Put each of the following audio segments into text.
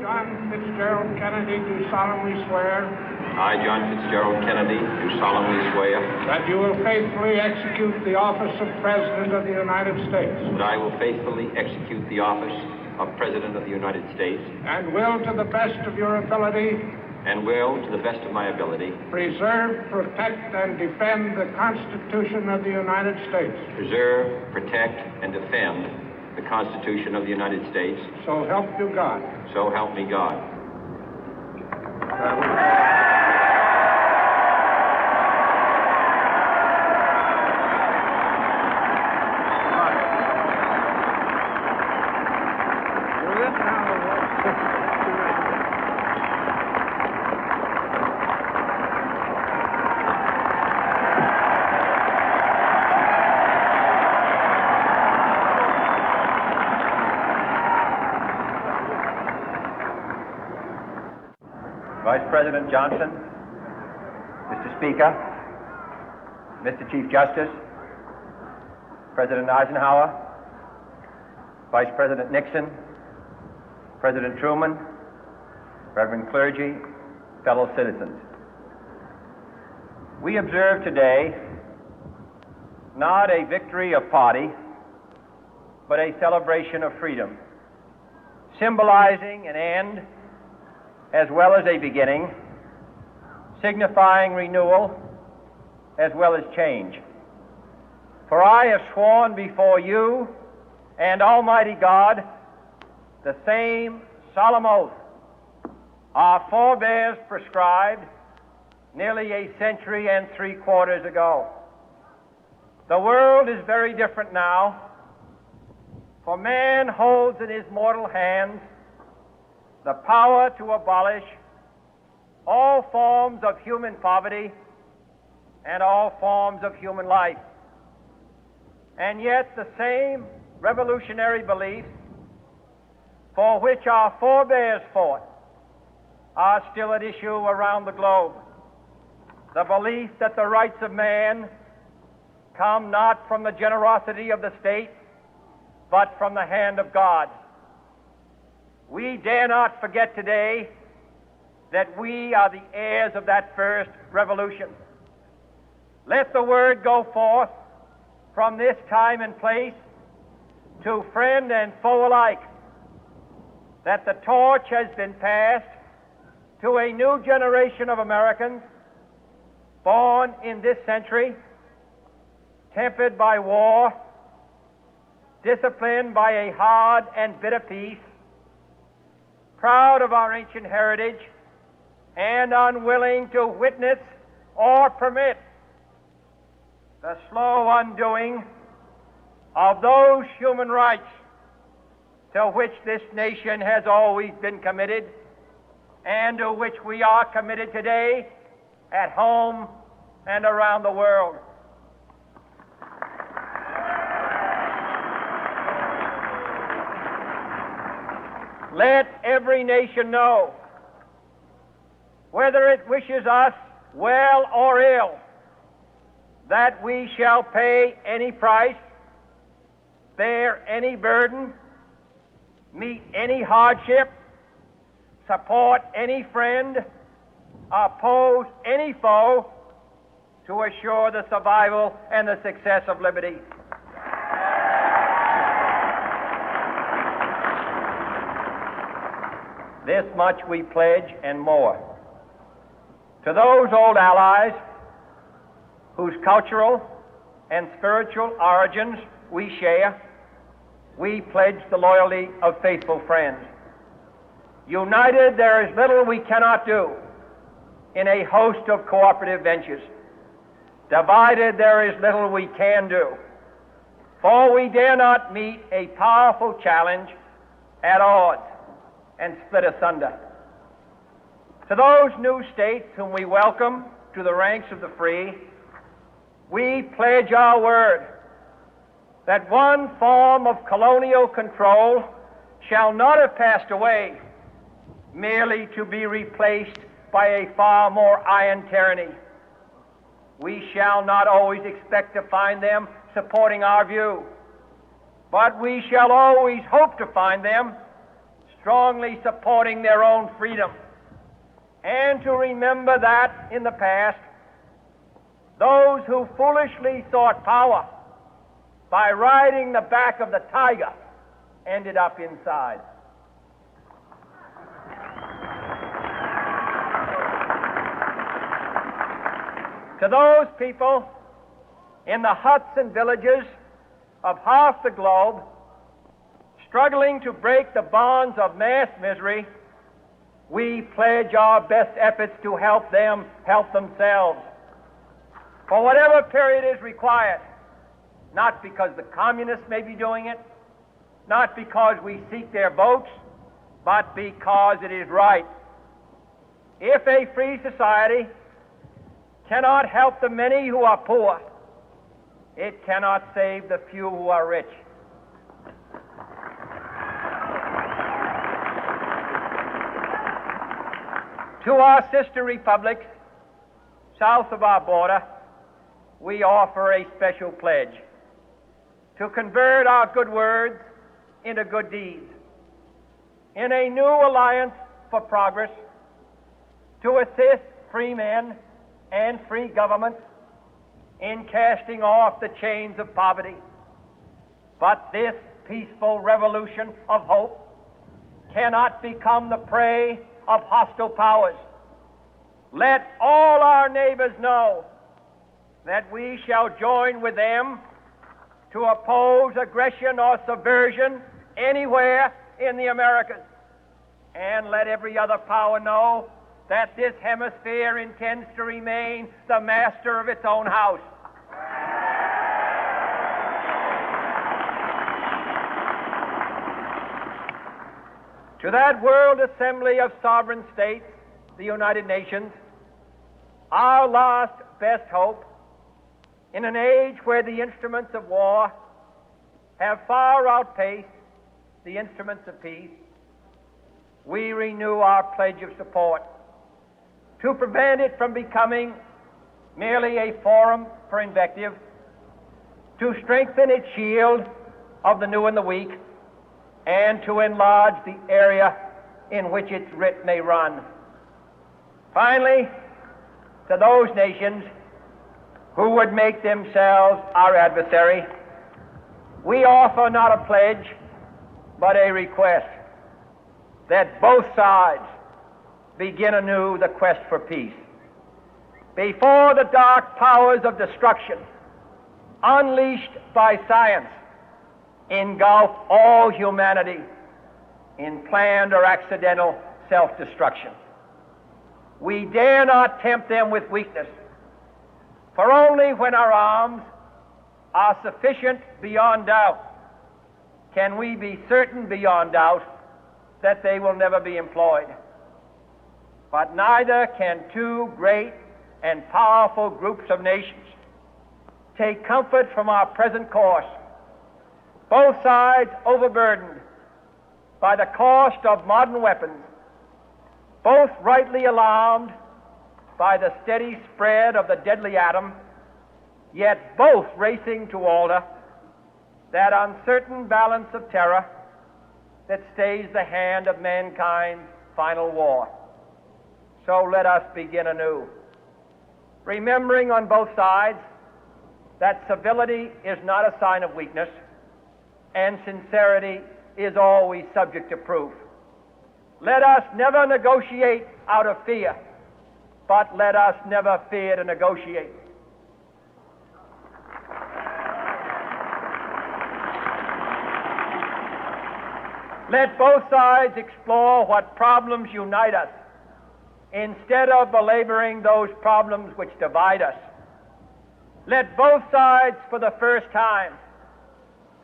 John Fitzgerald Kennedy, do solemnly swear I, John Fitzgerald Kennedy, do solemnly swear that you will faithfully execute the office of President of the United States that I will faithfully execute the office of President of the United States and will, to the best of your ability, and will, to the best of my ability, preserve, protect, and defend the Constitution of the United States. preserve, protect, and defend the Constitution of the United States. So help you God. So help me God. Vice President Johnson, Mr. Speaker, Mr. Chief Justice, President Eisenhower, Vice President Nixon, President Truman, Reverend clergy, fellow citizens. We observe today not a victory of party, but a celebration of freedom, symbolizing an end as well as a beginning, signifying renewal as well as change. For I have sworn before you and Almighty God the same solemn oath our forebears prescribed nearly a century and 3/4 ago. The world is very different now, for man holds in his mortal hands the power to abolish all forms of human poverty and all forms of human life. And yet the same revolutionary beliefs for which our forebears fought are still at issue around the globe. The belief that the rights of man come not from the generosity of the state, but from the hand of God. We dare not forget today that we are the heirs of that first revolution. Let the word go forth from this time and place to friend and foe alike that the torch has been passed to a new generation of Americans born in this century, tempered by war, disciplined by a hard and bitter peace, proud of our ancient heritage, and unwilling to witness or permit the slow undoing of those human rights to which this nation has always been committed and to which we are committed today at home and around the world. Let every nation know, whether it wishes us well or ill, that we shall pay any price, bear any burden, meet any hardship, support any friend, oppose any foe to assure the survival and the success of liberty. This much we pledge and more. To those old allies whose cultural and spiritual origins we share, we pledge the loyalty of faithful friends. United, there is little we cannot do in a host of cooperative ventures. Divided, there is little we can do, for we dare not meet a powerful challenge at odds and split asunder. To those new states whom we welcome to the ranks of the free, we pledge our word that one form of colonial control shall not have passed away merely to be replaced by a far more iron tyranny. We shall not always expect to find them supporting our view, but we shall always hope to find them strongly supporting their own freedom, and to remember that in the past, those who foolishly sought power by riding the back of the tiger ended up inside. To those people in the huts and villages of half the globe struggling to break the bonds of mass misery, we pledge our best efforts to help them help themselves for whatever period is required, not because the communists may be doing it, not because we seek their votes, but because it is right. If a free society cannot help the many who are poor, it cannot save the few who are rich. To our sister republics south of our border, we offer a special pledge to convert our good words into good deeds, in a new alliance for progress, to assist free men and free governments in casting off the chains of poverty. But this peaceful revolution of hope cannot become the prey of hostile powers. Let all our neighbors know that we shall join with them to oppose aggression or subversion anywhere in the Americas. And let every other power know that this hemisphere intends to remain the master of its own house. To that World Assembly of Sovereign States, the United Nations, our last best hope, in an age where the instruments of war have far outpaced the instruments of peace, we renew our pledge of support to prevent it from becoming merely a forum for invective, to strengthen its shield of the new and the weak, and to enlarge the area in which its writ may run. Finally, to those nations who would make themselves our adversary, we offer not a pledge, but a request that both sides begin anew the quest for peace. Before the dark powers of destruction, unleashed by science, engulf all humanity in planned or accidental self-destruction, we dare not tempt them with weakness, for only when our arms are sufficient beyond doubt can we be certain beyond doubt that they will never be employed. But neither can two great and powerful groups of nations take comfort from our present course, both sides overburdened by the cost of modern weapons, both rightly alarmed by the steady spread of the deadly atom, yet both racing to alter that uncertain balance of terror that stays the hand of mankind's final war. So let us begin anew, remembering on both sides that civility is not a sign of weakness, and sincerity is always subject to proof. Let us never negotiate out of fear, but let us never fear to negotiate. Let both sides explore what problems unite us, instead of belaboring those problems which divide us. Let both sides, for the first time,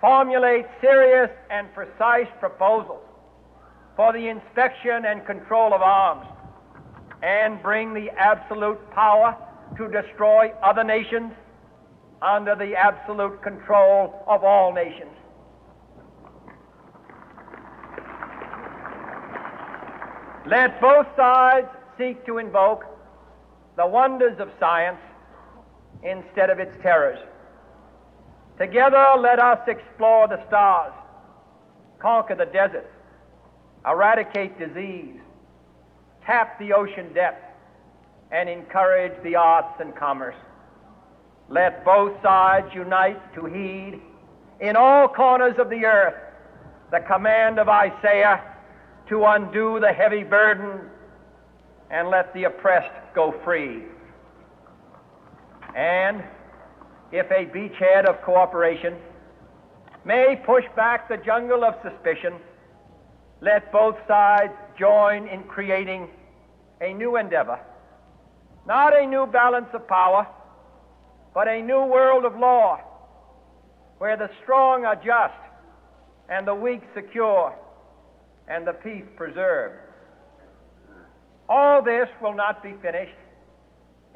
formulate serious and precise proposals for the inspection and control of arms, and bring the absolute power to destroy other nations under the absolute control of all nations. Let both sides seek to invoke the wonders of science instead of its terrors. Together, let us explore the stars, conquer the deserts, eradicate disease, tap the ocean depth, and encourage the arts and commerce. Let both sides unite to heed in all corners of the earth the command of Isaiah to undo the heavy burden and let the oppressed go free. And if a beachhead of cooperation may push back the jungle of suspicion, let both sides join in creating a new endeavor, not a new balance of power, but a new world of law, where the strong are just and the weak secure and the peace preserved. All this will not be finished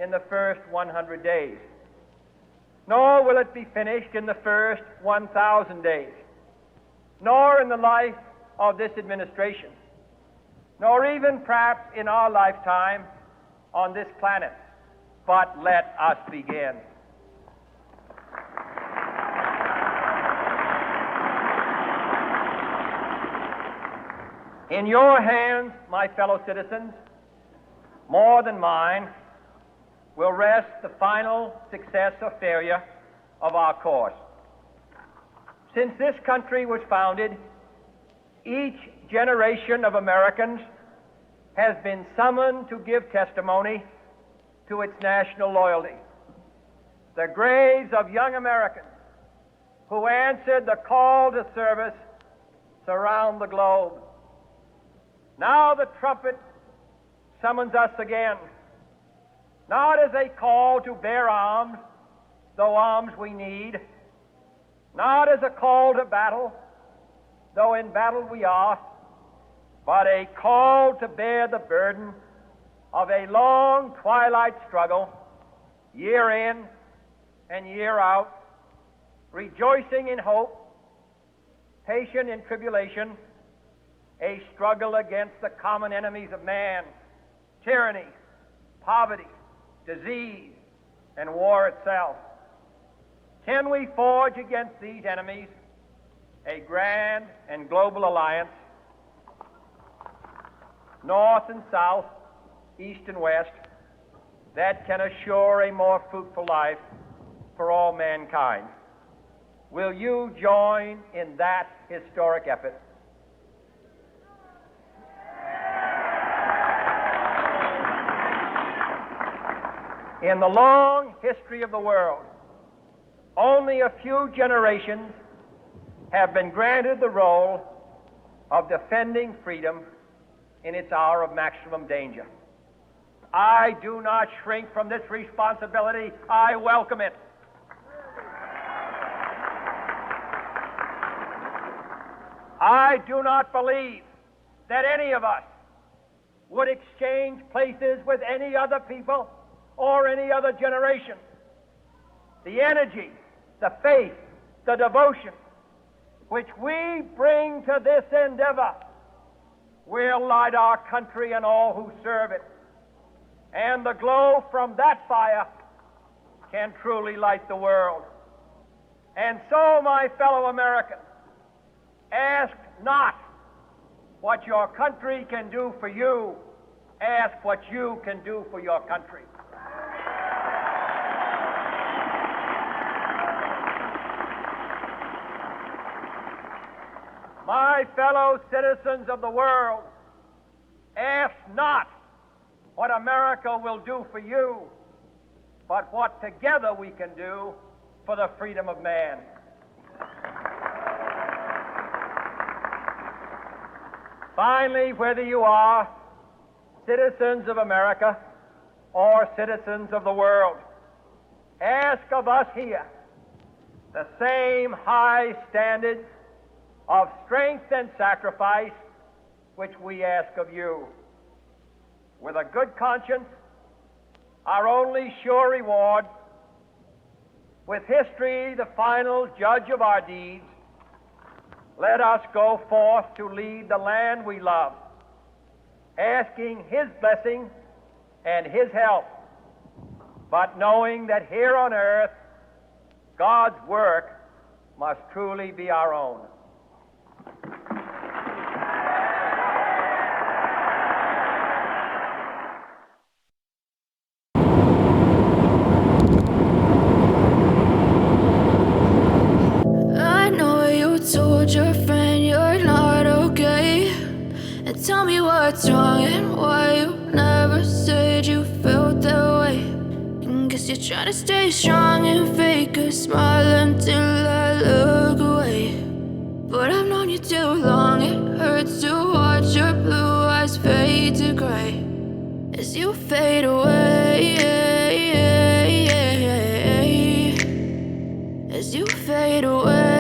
in the first 100 days, nor will it be finished in the first 1,000 days, nor in the life of this administration, nor even perhaps in our lifetime on this planet. But let us begin. In your hands, my fellow citizens, more than mine, will rest the final success or failure of our course. Since this country was founded, each generation of Americans has been summoned to give testimony to its national loyalty. The graves of young Americans who answered the call to service surround the globe. Now the trumpet summons us again, not as a call to bear arms, though arms we need, not as a call to battle, though in battle we are, but a call to bear the burden of a long twilight struggle, year in and year out, rejoicing in hope, patient in tribulation, a struggle against the common enemies of man, tyranny, poverty, disease, and war itself. Can we forge against these enemies a grand and global alliance, north and south, east and west, that can assure a more fruitful life for all mankind? Will you join in that historic effort? In the long history of the world, only a few generations have been granted the role of defending freedom in its hour of maximum danger. I do not shrink from this responsibility. I welcome it. I do not believe that any of us would exchange places with any other people or any other generation. The energy, the faith, the devotion which we bring to this endeavor will light our country and all who serve it. And the glow from that fire can truly light the world. And so, my fellow Americans, ask not what your country can do for you, ask what you can do for your country. My fellow citizens of the world, ask not what America will do for you, but what together we can do for the freedom of man. Finally, whether you are citizens of America or citizens of the world, ask of us here the same high standards of strength and sacrifice which we ask of you. With a good conscience, our only sure reward, with history the final judge of our deeds, let us go forth to lead the land we love, asking His blessing and His help, but knowing that here on earth, God's work must truly be our own. Tell me what's wrong and why you never said you felt that way. And guess you're trying to stay strong and fake a smile until I look away. But I've known you too long, it hurts to watch your blue eyes fade to gray as you fade away, as you fade away.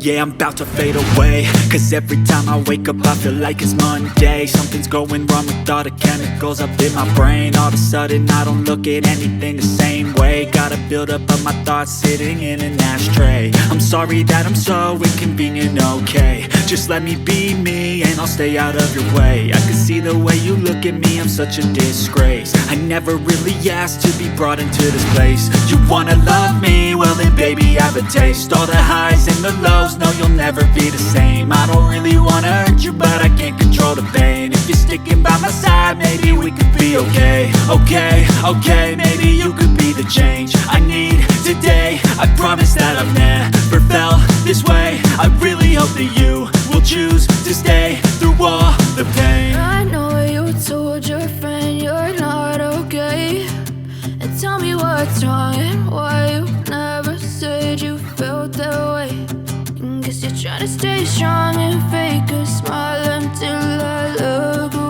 Yeah, I'm about to fade away, cause every time I wake up I feel like it's Monday. Something's going wrong with all the chemicals up in my brain. All of a sudden I don't look at anything the same way. Got a buildup of my thoughts sitting in an ashtray. I'm sorry that I'm so inconvenient, okay. Just let me be me and I'll stay out of your way. I can see the way you look at me, I'm such a disgrace. I never really asked to be brought into this place. You wanna love me? Well then baby I have a taste. All the highs and the lows, no, you'll never be the same. I don't really wanna hurt you, but I can't control the pain. If you're sticking by my side, maybe we could be okay. Okay, maybe you could be the change I need today. I promise that I've never felt this way. I really hope that you will choose to stay through all the pain. I know you told your friend you're not okay. And tell me what's wrong and why you never said you felt that way. Guess you're trying to stay strong and fake a smile until I look away.